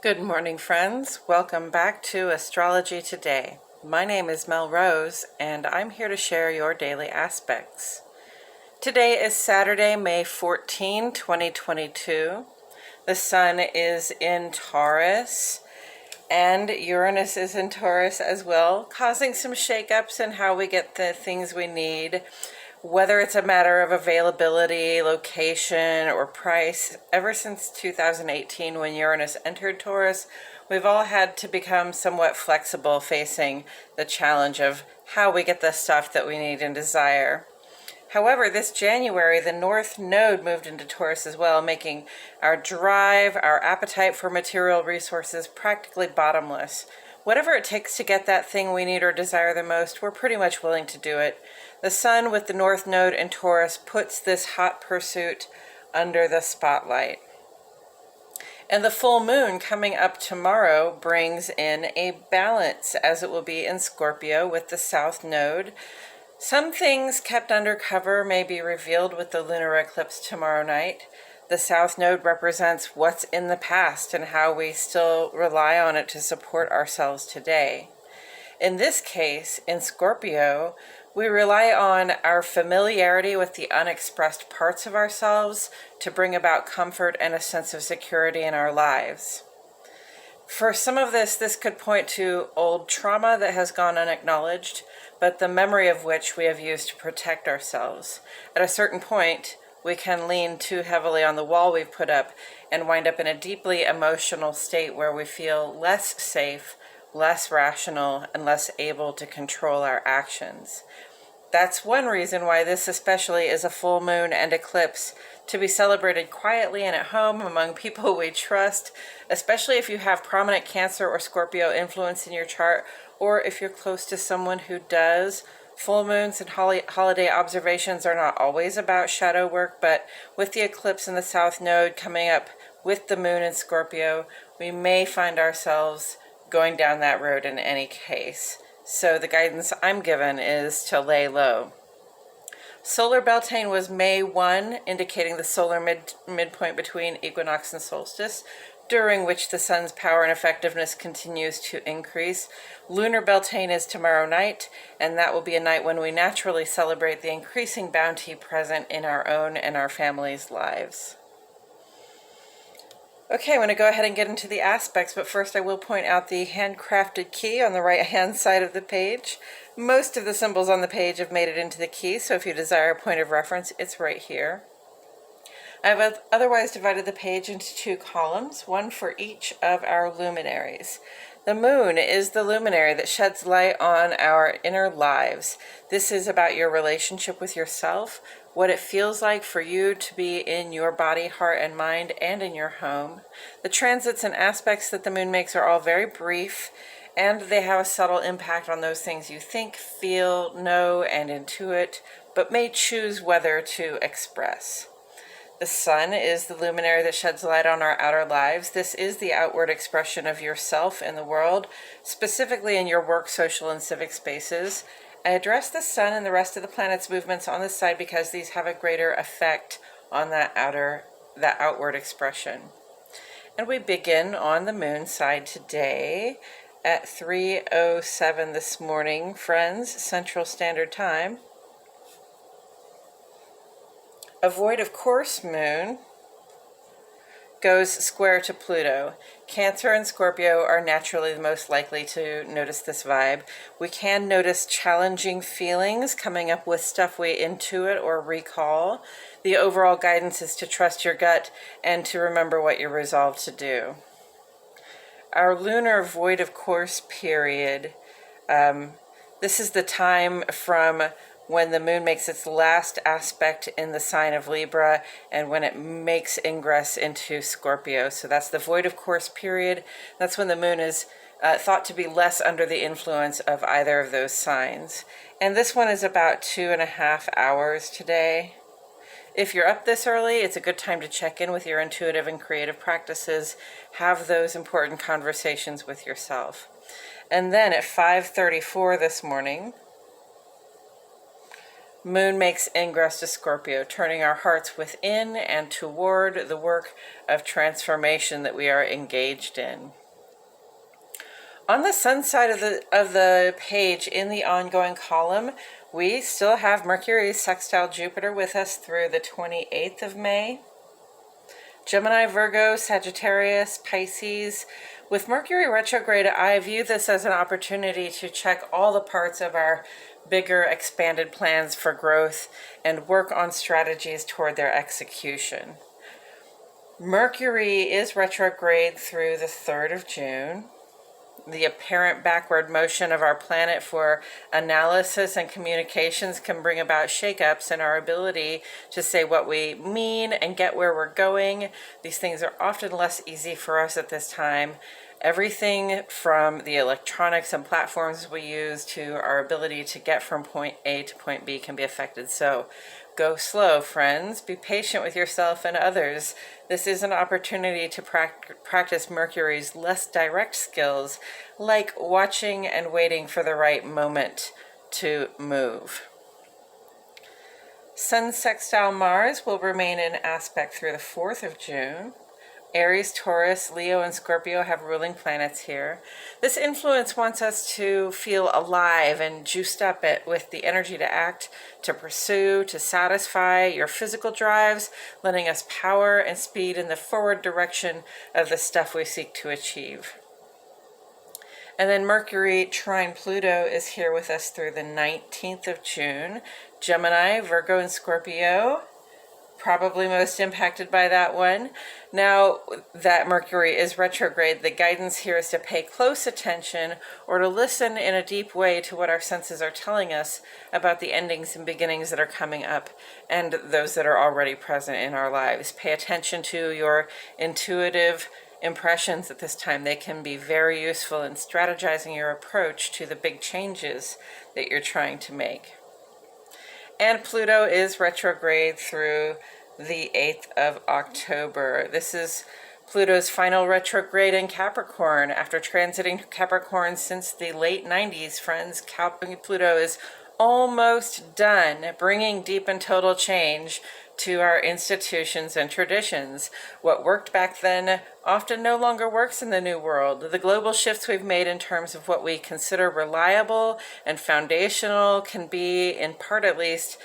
Good morning, friends. Welcome back to Astrology Today. My name is Mel Rose, and I'm here to share your daily aspects. Today is Saturday, May 14, 2022. The Sun is in Taurus, and Uranus is in Taurus as well, causing some shakeups in how we get the things we need. Whether it's a matter of availability, location, or price, ever since 2018 when Uranus entered Taurus, we've all had to become somewhat flexible facing the challenge of how we get the stuff that we need and desire. However, this January, the North Node moved into Taurus as well, making our drive, our appetite for material resources practically bottomless. Whatever it takes to get that thing we need or desire the most, we're pretty much willing to do it. The Sun with the North Node in Taurus puts this hot pursuit under the spotlight. And the full moon coming up tomorrow brings in a balance, as it will be in Scorpio with the South Node. Some things kept under cover may be revealed with the lunar eclipse tomorrow night. The South Node represents what's in the past and how we still rely on it to support ourselves today. In this case, in Scorpio, we rely on our familiarity with the unexpressed parts of ourselves to bring about comfort and a sense of security in our lives. For some of this could point to old trauma that has gone unacknowledged, but the memory of which we have used to protect ourselves. At a certain point, we can lean too heavily on the wall we've put up and wind up in a deeply emotional state where we feel less safe, less rational, and less able to control our actions. That's one reason why this especially is a full moon and eclipse to be celebrated quietly and at home among people we trust, especially if you have prominent Cancer or Scorpio influence in your chart, or if you're close to someone who does. Full moons and holiday observations are not always about shadow work, but with the eclipse in the South Node coming up with the moon in Scorpio, we may find ourselves going down that road in any case. So the guidance I'm given is to lay low. Solar Beltane was May 1, indicating the solar midpoint between equinox and solstice, during which the sun's power and effectiveness continues to increase. Lunar Beltane is tomorrow night, and that will be a night when we naturally celebrate the increasing bounty present in our own and our families' lives. Okay, I'm going to go ahead and get into the aspects, but first I will point out the handcrafted key on the right-hand side of the page. Most of the symbols on the page have made it into the key, so if you desire a point of reference, it's right here. I've otherwise divided the page into two columns, one for each of our luminaries. The moon is the luminary that sheds light on our inner lives. This is about your relationship with yourself, what it feels like for you to be in your body, heart, and mind, and in your home. The transits and aspects that the moon makes are all very brief, and they have a subtle impact on those things you think, feel, know, and intuit, but may choose whether to express. The sun is the luminary that sheds light on our outer lives. This is the outward expression of yourself in the world, specifically in your work, social, and civic spaces. I address the sun and the rest of the planet's movements on this side because these have a greater effect on that outward expression. And we begin on the moon side today at 3:07 this morning, friends, Central Standard Time. A void of course moon goes square to Pluto. Cancer and Scorpio are naturally the most likely to notice this vibe. We can notice challenging feelings coming up with stuff we intuit or recall. The overall guidance is to trust your gut and to remember what you're resolved to do. Our lunar void of course period, this is the time from when the moon makes its last aspect in the sign of Libra and when it makes ingress into Scorpio. So that's the void of course period. That's when the moon is thought to be less under the influence of either of those signs. And this one is about 2.5 hours today. If you're up this early, it's a good time to check in with your intuitive and creative practices. Have those important conversations with yourself. And then at 5:34 this morning, Moon makes ingress to Scorpio, turning our hearts within and toward the work of transformation that we are engaged in. On the sun side of the page, in the ongoing column, we still have Mercury sextile Jupiter with us through the 28th of May. Gemini, Virgo, Sagittarius, Pisces. With Mercury retrograde, I view this as an opportunity to check all the parts of our bigger expanded plans for growth and work on strategies toward their execution. Mercury is retrograde through the 3rd of June. The apparent backward motion of our planet for analysis and communications can bring about shakeups in our ability to say what we mean and get where we're going. These things are often less easy for us at this time. Everything from the electronics and platforms we use to our ability to get from point A to point B can be affected. So go slow, friends. Be patient with yourself and others. This is an opportunity to practice Mercury's less direct skills, like watching and waiting for the right moment to move. Sun sextile Mars will remain in aspect through the 4th of June. Aries, Taurus, Leo, and Scorpio have ruling planets here. This influence wants us to feel alive and juiced up with the energy to act, to pursue, to satisfy your physical drives, lending us power and speed in the forward direction of the stuff we seek to achieve. And then Mercury trine Pluto is here with us through the 19th of June. Gemini, Virgo, and Scorpio, probably most impacted by that one. Now that Mercury is retrograde, the guidance here is to pay close attention or to listen in a deep way to what our senses are telling us about the endings and beginnings that are coming up and those that are already present in our lives. Pay attention to your intuitive impressions at this time. They can be very useful in strategizing your approach to the big changes that you're trying to make. And Pluto is retrograde through the 8th of October. This is Pluto's final retrograde in Capricorn. After transiting Capricorn since the late 90s, friends, Pluto is almost done bringing deep and total change to our institutions and traditions. What worked back then often no longer works in the new world. The global shifts we've made in terms of what we consider reliable and foundational can be, in part at least,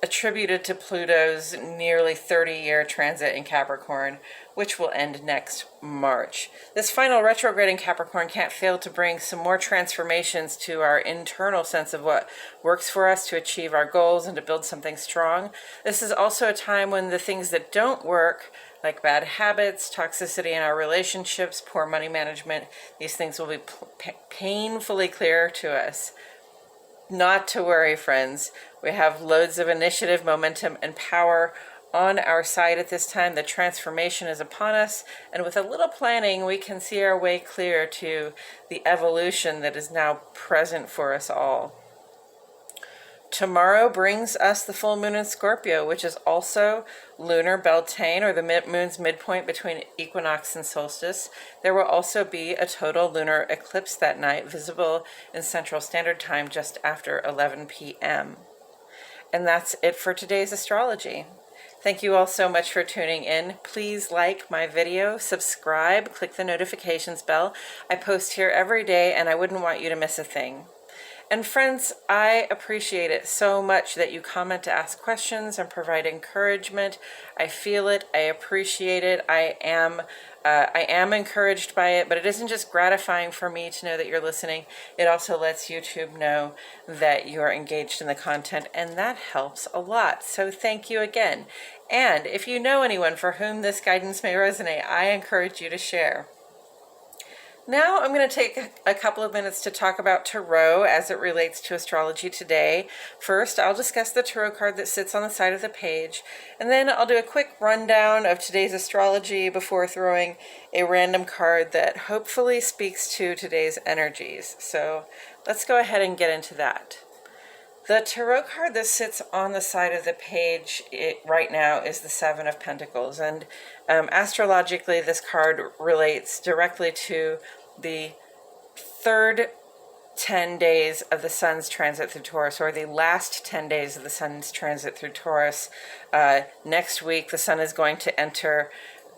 attributed to Pluto's nearly 30-year transit in Capricorn, which will end next March. This final retrograde in Capricorn can't fail to bring some more transformations to our internal sense of what works for us to achieve our goals and to build something strong. This is also a time when the things that don't work, like bad habits, toxicity in our relationships, poor money management, these things will be painfully clear to us. Not to worry, friends. We have loads of initiative, momentum, and power on our side at this time. The transformation is upon us, and with a little planning, we can see our way clear to the evolution that is now present for us all. Tomorrow brings us the full moon in Scorpio, which is also Lunar Beltane, or the moon's midpoint between equinox and solstice. There will also be a total lunar eclipse that night, visible in Central Standard Time just after 11 p.m. And that's it for today's astrology. Thank you all so much for tuning in. Please like my video, subscribe, click the notifications bell. I post here every day, and I wouldn't want you to miss a thing. And friends, I appreciate it so much that you comment to ask questions and provide encouragement. I feel it. I appreciate it. I am encouraged by it, but it isn't just gratifying for me to know that you're listening. It also lets YouTube know that you're engaged in the content, and that helps a lot. So thank you again. And if you know anyone for whom this guidance may resonate, I encourage you to share. Now I'm going to take a couple of minutes to talk about Tarot as it relates to astrology today. First, I'll discuss the Tarot card that sits on the side of the page, and then I'll do a quick rundown of today's astrology before throwing a random card that hopefully speaks to today's energies. So let's go ahead and get into that. The Tarot card that sits on the side of the page right now is the Seven of Pentacles, and astrologically this card relates directly to the third 10 days of the sun's transit through Taurus, or the last 10 days of the sun's transit through Taurus. Next week, the sun is going to enter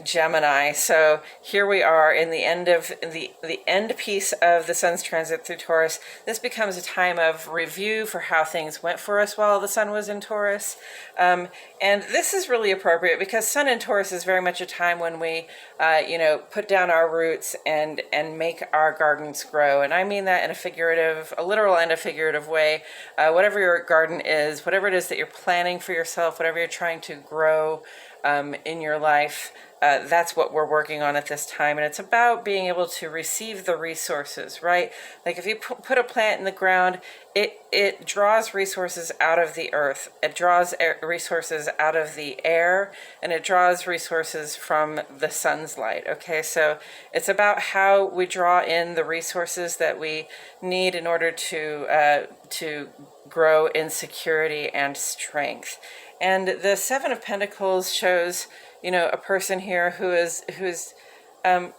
Gemini. So here we are in the end of the end piece of the sun's transit through Taurus. This becomes a time of review for how things went for us while the sun was in Taurus. And this is really appropriate because sun in Taurus is very much a time when we, put down our roots and make our gardens grow. And I mean that in a literal and a figurative way. Whatever your garden is, whatever it is that you're planning for yourself, whatever you're trying to grow in your life, that's what we're working on at this time. And it's about being able to receive the resources, right? Like if you put a plant in the ground, it draws resources out of the earth. It draws resources out of the air, and it draws resources from the sun's light. Okay, so it's about how we draw in the resources that we need in order to grow in security and strength. And the Seven of Pentacles shows, a person here who's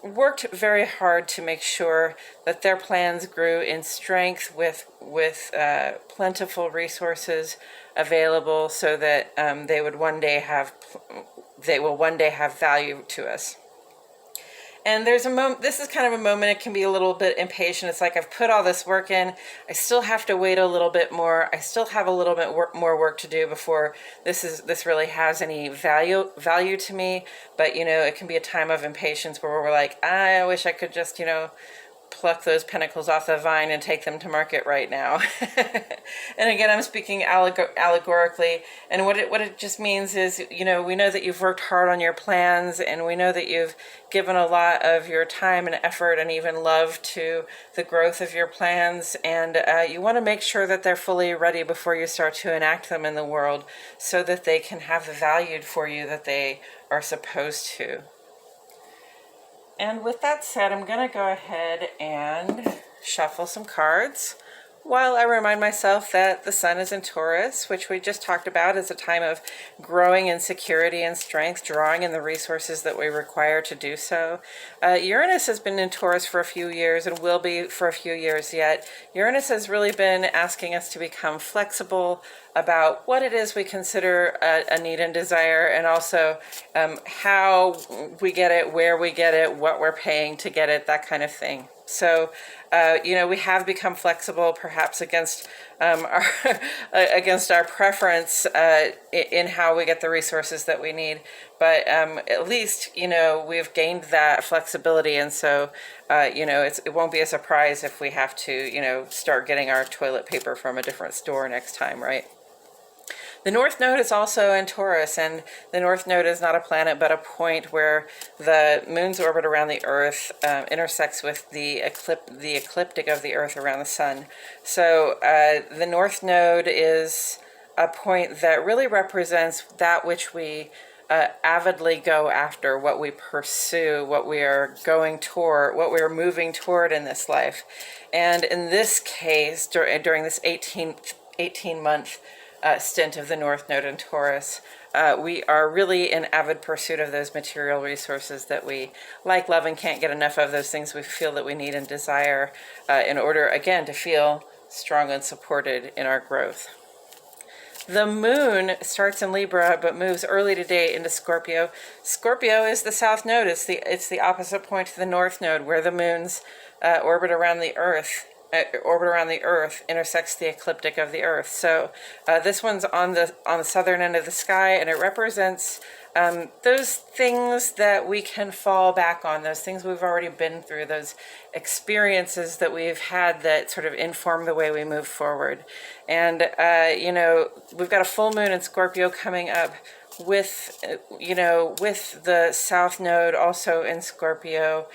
worked very hard to make sure that their plans grew in strength with plentiful resources available, so that they will one day have value to us. And there's a moment, this is kind of a moment, it can be a little bit impatient. It's like, I've put all this work in, I still have to wait a little bit more. I still have a little bit more work to do before this really has any value to me. But, it can be a time of impatience where we're like, I wish I could just, pluck those pentacles off the vine and take them to market right now. And again, I'm speaking allegorically, and what it just means is, we know that you've worked hard on your plans, and we know that you've given a lot of your time and effort and even love to the growth of your plans, and you want to make sure that they're fully ready before you start to enact them in the world, so that they can have the value for you that they are supposed to. And with that said, I'm going to go ahead and shuffle some cards while I remind myself that the sun is in Taurus, which we just talked about as a time of growing in security and strength, drawing in the resources that we require to do so. Uranus has been in Taurus for a few years and will be for a few years yet. Uranus has really been asking us to become flexible about what it is we consider a need and desire, and also how we get it, where we get it, what we're paying to get it, that kind of thing. So, we have become flexible, perhaps against our preference in how we get the resources that we need. But at least, we've gained that flexibility, and so, it won't be a surprise if we have to, start getting our toilet paper from a different store next time, right? The North Node is also in Taurus, and the North Node is not a planet but a point where the moon's orbit around the Earth intersects with the ecliptic of the Earth around the Sun. So the North Node is a point that really represents that which we avidly go after, what we pursue, what we are going toward, what we are moving toward in this life. And in this case, during this 18-month stint of the North Node in Taurus, we are really in avid pursuit of those material resources that we like, love, and can't get enough of, those things we feel that we need and desire in order, again, to feel strong and supported in our growth. The moon starts in Libra but moves early today into Scorpio. Scorpio is the South Node. It's the opposite point to the North Node, where the moon's orbit around the Earth intersects the ecliptic of the Earth. So this one's on the southern end of the sky, and it represents those things that we can fall back on, those things we've already been through, those experiences that we've had that sort of inform the way we move forward. And we've got a full moon in Scorpio coming up with the South Node also in Scorpio,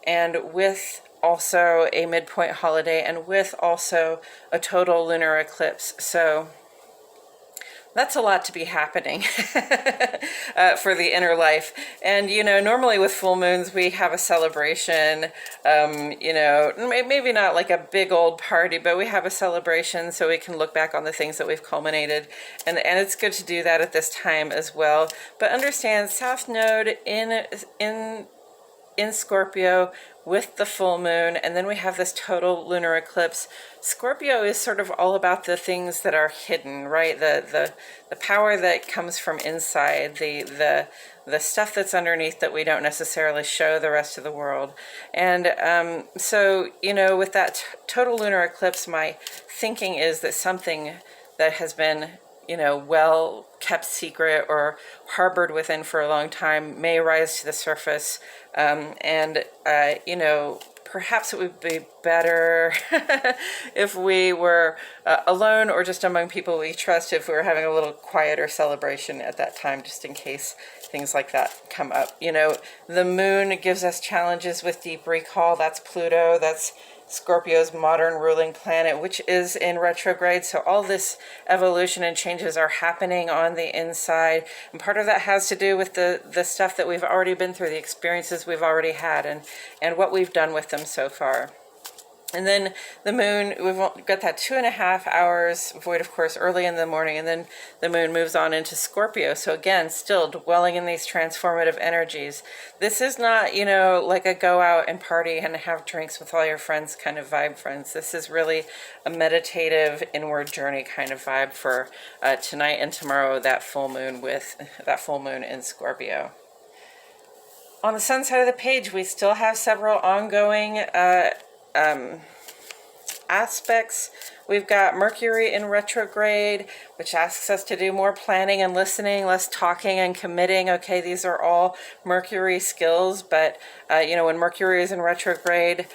and with also a midpoint holiday, and with also a total lunar eclipse. So that's a lot to be happening for the inner life. And, normally with full moons, we have a celebration, maybe not like a big old party, but we have a celebration so we can look back on the things that we've culminated. And it's good to do that at this time as well. But understand, South Node in in Scorpio with the full moon, and then we have this total lunar eclipse. Scorpio is sort of all about the things that are hidden, right? The power that comes from inside, the stuff that's underneath that we don't necessarily show the rest of the world. And so, you know, with that total lunar eclipse, my thinking is that something that has been, you know, well kept secret or harbored within for a long time may rise to the surface. You know, perhaps it would be better if we were alone or just among people we trust, if we were having a little quieter celebration at that time, just in case things like that come up. You know, the moon gives us challenges with deep recall. That's Pluto. That's Scorpio's modern ruling planet, which is in retrograde. So all this evolution and changes are happening on the inside. And part of that has to do with the stuff that we've already been through, the experiences we've already had, and what we've done with them so far. And then the moon, we've got that 2.5 hours void, of course, early in the morning, and then the moon moves on into Scorpio. So again, still dwelling in these transformative energies. This is not, you know, like a go out and party and have drinks with all your friends kind of vibe, friends. This is really a meditative inward journey kind of vibe for tonight and tomorrow, that full moon in Scorpio. On the sun side of the page, we still have several ongoing aspects. We've got Mercury in retrograde, which asks us to do more planning and listening, less talking and committing. Okay, these are all Mercury skills, but you know, when Mercury is in retrograde,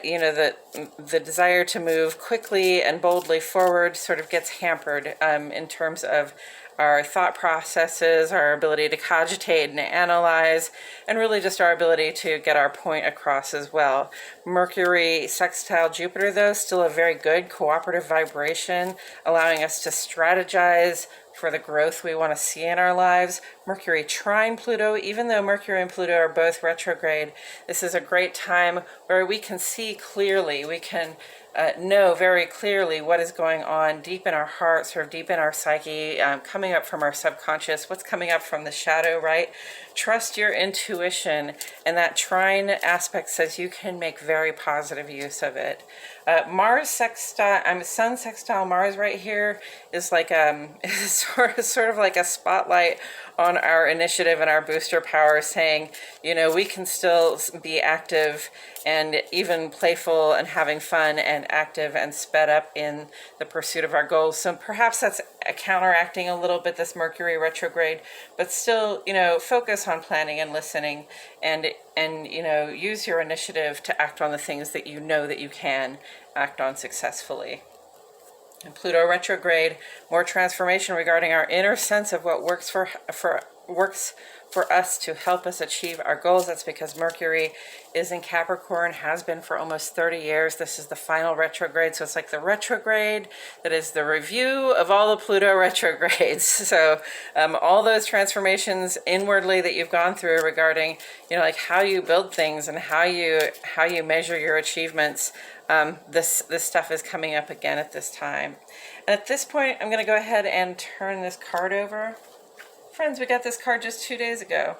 you know, the desire to move quickly and boldly forward sort of gets hampered in terms of our thought processes, our ability to cogitate and analyze, and really just our ability to get our point across as well. Mercury sextile Jupiter, though, still a very good cooperative vibration, allowing us to strategize for the growth we want to see in our lives. Mercury trine Pluto, even though Mercury and Pluto are both retrograde, this is a great time where we can see clearly, we can know very clearly what is going on deep in our heart, sort of deep in our psyche, coming up from our subconscious, what's coming up from the shadow, right? Trust your intuition, and that trine aspect says you can make very positive use of it. Mars sextile, Sun sextile Mars right here is like is sort of like a spotlight on our initiative and our booster power, saying, you know, we can still be active and even playful and having fun and active and sped up in the pursuit of our goals. So perhaps that's counteracting a little bit this Mercury retrograde, but still, you know, focus on planning and listening, and you know, use your initiative to act on the things that you know that you can act on successfully. And Pluto retrograde, more transformation regarding our inner sense of what works for us to help us achieve our goals. That's because Mercury is in Capricorn, has been for almost 30 years. This is the final retrograde, so it's like the retrograde that is the review of all the Pluto retrogrades. So all those transformations inwardly that you've gone through regarding, you know, like how you build things and how you measure your achievements, this stuff is coming up again at this time. And at this point, I'm going to go ahead and turn this card over. Friends, we got this card just 2 days ago.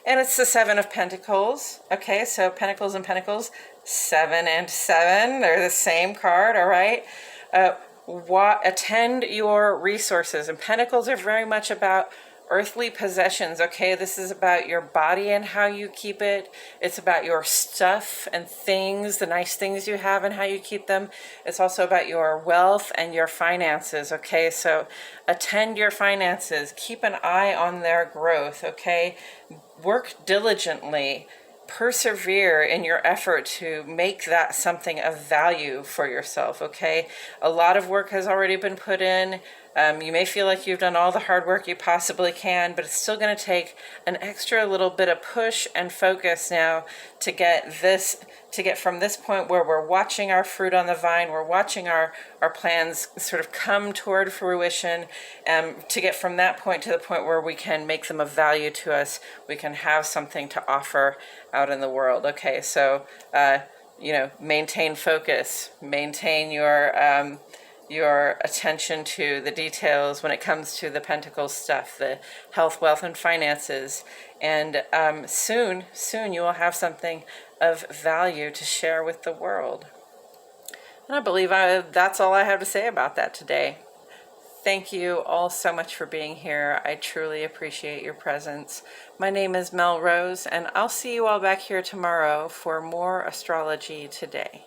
And it's the Seven of Pentacles. Okay, so Pentacles and Pentacles, 7 and 7. They're the same card, all right? Attend your resources. And Pentacles are very much about earthly possessions, okay? This is about your body and how you keep it. It's about your stuff and things, the nice things you have and how you keep them. It's also about your wealth and your finances, okay? So attend your finances. Keep an eye on their growth, okay? Work diligently. Persevere in your effort to make that something of value for yourself, okay? A lot of work has already been put in. You may feel like you've done all the hard work you possibly can, but it's still going to take an extra little bit of push and focus now to get from this point where we're watching our fruit on the vine, we're watching our plans sort of come toward fruition, to get from that point to the point where we can make them of value to us, we can have something to offer out in the world. Okay, so, you know, maintain focus, maintain your your attention to the details when it comes to the Pentacles stuff, the health, wealth, and finances. And soon you will have something of value to share with the world. And I believe that's all I have to say about that today. Thank you all so much for being here. I truly appreciate your presence. My name is Mel Rose, and I'll see you all back here tomorrow for more Astrology Today.